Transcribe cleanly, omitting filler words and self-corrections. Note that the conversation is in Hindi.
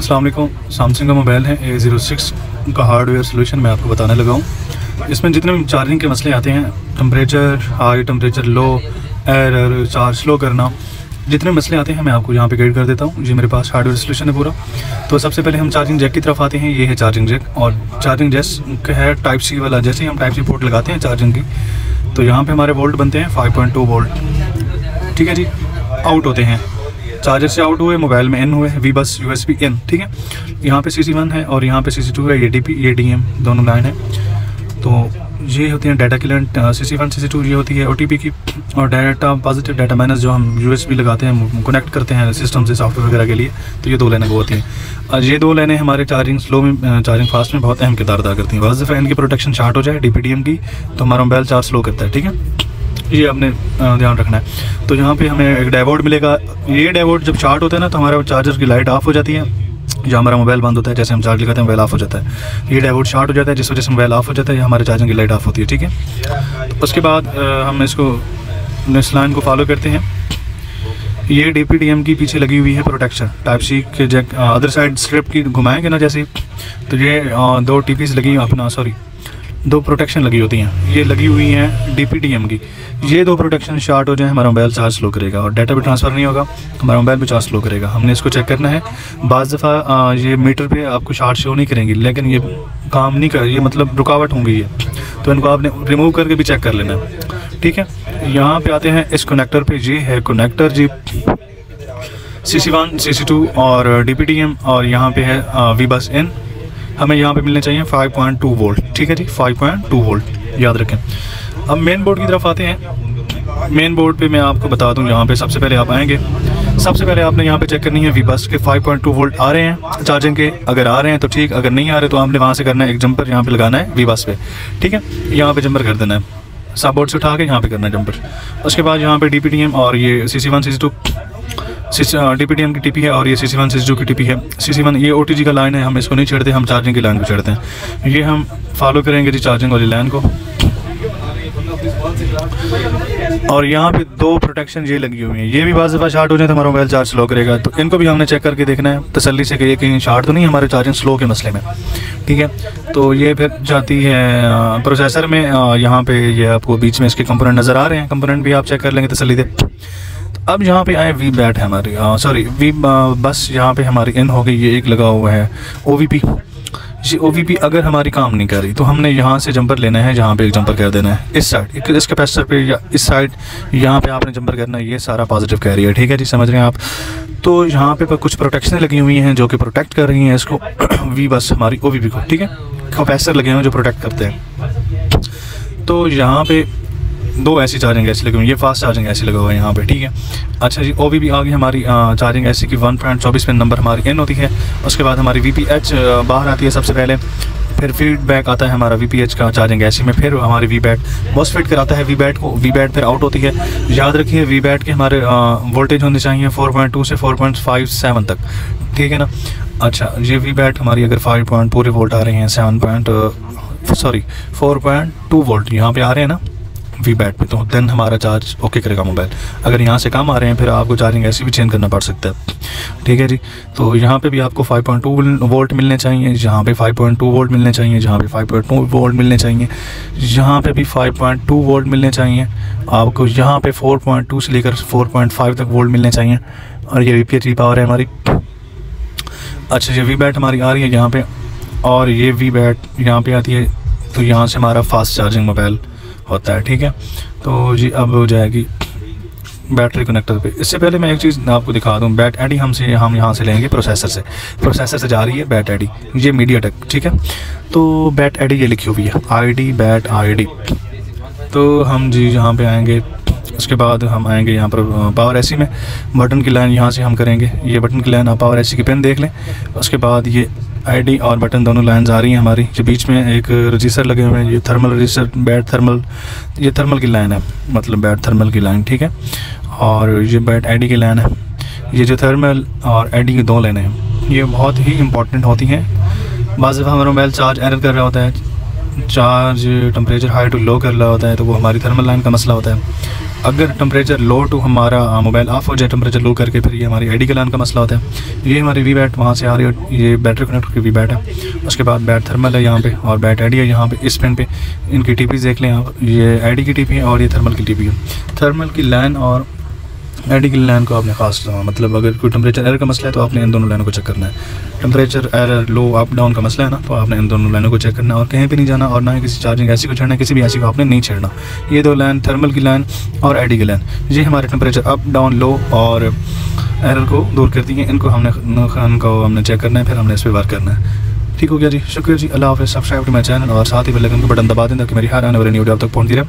अस्सलाम वालेकुम। सैमसंग का मोबाइल है A06 का हार्डवेयर सोल्यूशन मैं आपको बताने लगा हूँ। इसमें जितने भी चार्जिंग के मसले आते हैं, temperature high, temperature low, error, charge slow करना, जितने मसले आते हैं मैं आपको यहाँ पे गाइड कर देता हूँ। ये मेरे पास हार्डवेयर सोल्यूशन है पूरा। तो सबसे पहले हम चार्जिंग जैक की तरफ आते हैं। ये है चार्जिंग जैक, और चार्जिंग जैक है टाइप सी वाला। जैसे ही हम टाइप सी पोर्ट लगाते हैं चार्जिंग की, तो यहाँ पे हमारे वोल्ट बनते हैं 5.2 वोल्ट। ठीक है जी, आउट होते हैं, चार्जर से आउट हुए, मोबाइल में इन हुए, वी बस USB इन। ठीक है, यहाँ पे CC1 है और यहाँ पे CC2 है, ये DP ये DM दोनों लाइन है। तो ये होती हैं डाटा की लाइन, CC1 CC2 ये होती है OTP की, और डाटा पॉजिटिव डाटा माइनस जो हम USB लगाते हैं, कनेक्ट करते हैं सिस्टम से सॉफ्टवेयर वगैरह के लिए, तो ये दो लाइनें वो होती हैं। ये दो लाइनें हमारे चार्जिंग स्लो में, चार्जिंग फास्ट में बहुत अहम किरदार अदा करती हैं। वाज़ दफ़ा इनकी प्रोटेक्शन शार्ट हो जाए DPDM की, तो हमारा मोबाइल चार्ज स्लो करता है। ठीक है, ये आपने ध्यान रखना है। तो यहाँ पे हमें एक डायोड मिलेगा। ये डायोड जब शार्ट होता है ना, तो हमारे चार्जर की लाइट ऑफ हो जाती है, जब हमारा मोबाइल बंद होता है, जैसे हम चार्ज लगाते हैं मोबाइल ऑफ हो जाता है। ये डायोड शार्ट हो जाता है, जिस वजह से मोबाइल ऑफ हो जाता है, हमारे चार्जिंग की लाइट ऑफ होती है। ठीक है, तो उसके बाद हम इसको इस लाइन को फॉलो करते हैं। ये DPDM की पीछे लगी हुई है प्रोटेक्शन, टाइप सी के जैक अदर साइड स्ट्रिप की घुमाएंगे ना जैसे, तो ये दो TPs लगी अपना दो प्रोटेक्शन लगी होती हैं, ये लगी हुई हैं DPDM की। ये दो प्रोटेक्शन शार्ट हो जाए, हमारा मोबाइल चार्ज स्लो करेगा और डाटा भी ट्रांसफ़र नहीं होगा, हमारा मोबाइल भी चार्ज स्लो करेगा। हमने इसको चेक करना है। बाज़ दफ़ा ये मीटर पे आपको शार्ट शो नहीं करेंगी, लेकिन ये काम नहीं कर, ये मतलब रुकावट होंगी ये, तो इनको आपने रिमूव करके भी चेक कर लेना है। ठीक है, यहाँ पे आते हैं इस कनेक्टर पे। ये है कनेक्टर जी, CC1 CC2 और DPDM, और यहाँ पे है वी बस इन। हमें यहाँ पे मिलने चाहिए 5.2 वोल्ट। ठीक है जी, 5.2 वोल्ट याद रखें। अब मेन बोर्ड की तरफ आते हैं। मेन बोर्ड पे मैं आपको बता दूं, यहाँ पे सबसे पहले आप आएंगे, सबसे पहले आपने यहाँ पे चेक करनी है वी बस के 5.2 वोल्ट आ रहे हैं चार्जिंग के। अगर आ रहे हैं तो ठीक, अगर नहीं आ रहे तो आपने वहाँ से करना है एक जंपर यहाँ पे लगाना है वी बस पे। ठीक है, यहाँ पे जंपर कर देना है, सब बोर्ड से उठा के यहाँ पे करना है जंपर। उसके बाद यहाँ पे DPDM और ये CC1 CC2, DPDM की TP है और ये CC1 CC2 की TP है। CC1 ये OTG का लाइन है, हम इसको नहीं छेड़ते, हम चार्जिंग की लाइन को छेड़ते हैं। ये हम फॉलो करेंगे जी चार्जिंग वाली लाइन को। और यहाँ पे दो प्रोटेक्शन ये लगी हुई है, ये भी बाज़ दफ़ा शार्ट हो जाए तो हमारा मोबाइल चार्ज स्लो करेगा, तो इनको भी हमने चेक करके देखना है तसल्ली से कि ये कहीं शार्ट तो नहीं हमारे चार्जिंग स्लो के मसले में। ठीक है, तो ये फिर जाती है प्रोसेसर में। यहाँ पे ये आपको बीच में इसके कंपोनेंट नज़र आ रहे हैं, कंपोनेंट भी आप चेक कर लेंगे तसल्ली से। अब यहाँ पे आए वी बैट है हमारी, वी बस यहाँ पे हमारी इन हो गई। ये एक लगा हुआ है OVP। ये OVP अगर हमारी काम नहीं कर रही तो हमने यहाँ से जंपर लेना है, जहाँ पे एक जंपर कर देना है इस साइड, इस कैपेसिटर पे या इस साइड, यहाँ पे आपने जंपर करना है। ये सारा पॉजिटिव कैरी है। ठीक है जी, समझ रहे हैं आप। तो यहाँ पे कुछ प्रोटेक्शन लगी हुई हैं जो कि प्रोटेक्ट कर रही हैं इसको वी बस हमारी OVP को। ठीक है, कैपेसिटर लगे हुए हैं जो प्रोटेक्ट करते हैं। तो यहाँ पे दो ऐसी चार्जिंग ऐसी लगी हुई है, ये फास्ट चार्जिंग ऐसी लगा हुआ है यहाँ पे। ठीक है, अच्छा जी, OVP आ गई हमारी चार्जिंग ऐसी की 1.24 पिन नंबर हमारी इन होती है। उसके बाद हमारी VPH बाहर आती है सबसे पहले, फिर फीडबैक आता है हमारा VPH का चार्जिंग ऐसी में, फिर हमारी वीबैट मॉसफेट कराता है वीबैट को, वीबैट फिर आउट होती है। याद रखिए वीबैट के हमारे वोल्टेज होने चाहिए 4.2 से 4.57 तक। ठीक है ना। अच्छा, ये वीबैट हमारी अगर 5 पूरे वोल्ट आ रहे हैं, 4.2 वोल्ट यहाँ पे आ रहे हैं ना वी बैट पे, तो देन हमारा चार्ज ओके करेगा मोबाइल। अगर यहाँ से कम आ रहे हैं फिर आपको चार्जिंग ऐसी भी चेंज करना पड़ सकता है। ठीक है जी, तो यहाँ पे भी आपको 5.2 वोल्ट मिलने चाहिए, यहाँ पे 5.2 वोल्ट मिलने चाहिए, जहाँ पे 5.2 वोल्ट मिलने चाहिए, यहाँ पे भी 5.2 वोल्ट मिलने चाहिए आपको, यहाँ पे 4.2 से लेकर 4.5 तक वोल्ट मिलने चाहिए। और ये VPH पावर है हमारी। अच्छा, ये वी बैट हमारी आ रही है यहाँ पे, और ये वी बैट यहाँ पे आती है, तो यहाँ से हमारा फास्ट चार्जिंग मोबाइल होता है। ठीक है, तो जी अब हो जाएगी बैटरी कनेक्टर पे। इससे पहले मैं एक चीज़ आपको दिखा दूं, बैट एडी हम यहाँ से लेंगे प्रोसेसर से जा रही है बैट एडी, ये MediaTek। ठीक है, तो बैट एडी ये लिखी हुई है ID बैट ID। तो हम जी यहाँ पे आएंगे, उसके बाद हम आएंगे यहाँ पर पावर ऐसी में, बटन की लाइन यहाँ से हम करेंगे। ये बटन की लाइन आप पावर ऐसी की पेन देख लें। उसके बाद ये ID और बटन दोनों लाइन्स आ रही हैं हमारी, जो बीच में एक रजिस्टर लगे हुए हैं, ये थर्मल रजिस्टर, बैट थर्मल, ये थर्मल की लाइन है, मतलब बैट थर्मल की लाइन। ठीक है, और ये बैट ID की लाइन है। ये जो थर्मल और ID की दो लाइनें हैं, ये बहुत ही इंपॉर्टेंट होती हैं। बाज़ दफ़ा हमारा मोबाइल चार्ज एरर कर रहा होता है, charge temperature high to low कर रहा होता है, तो वो हमारी थर्मल लाइन का मसला होता है। अगर टेम्परेचर लो टू हमारा मोबाइल ऑफ हो जाए टेम्परेचर लो करके, फिर ये हमारी आईडी के लाइन का मसला होता है। ये हमारी वी बैट वहाँ से आ रही है, ये बैटरी कनेक्टर की वी बैट है। उसके बाद बैट थर्मल है यहाँ पे और बैट आईडी है यहाँ पे। इस पेन पे इनकी टीपी देख लें आप, ये आईडी की टीपी है और ये थर्मल की टीपी है। थर्मल की लाइन और आईडी की लाइन को आपने खास मतलब अगर कोई टेम्परेचर एरर का मसला है तो आपने इन दोनों लाइनों को चेक करना है। टेम्परेचर एरर लो अप डाउन का मसला है ना, तो आपने इन दोनों लाइनों को चेक करना है और कहीं पे नहीं जाना और ना ही किसी चार्जिंग ऐसी को छेड़ना है, किसी भी ऐसी को आपने नहीं छेड़ना। ये दो लाइन थर्मल की लाइन और आईडी की लाइन, ये हमारे टेम्परेचर अप डाउन लो और एरर को दूर करती हैं। इनको हमने चेक करना है, फिर हमने इस पर वर्क करना है। ठीक हो गया जी, शुक्रिया जी, अल्लाह हाफ़िज़। सब्सक्राइब टू माई चैनल और साथ ही बेल आइकन का बटन दबा दें ताकि मेरी हर आने वाली वीडियो आप तक पहुँचती रहे।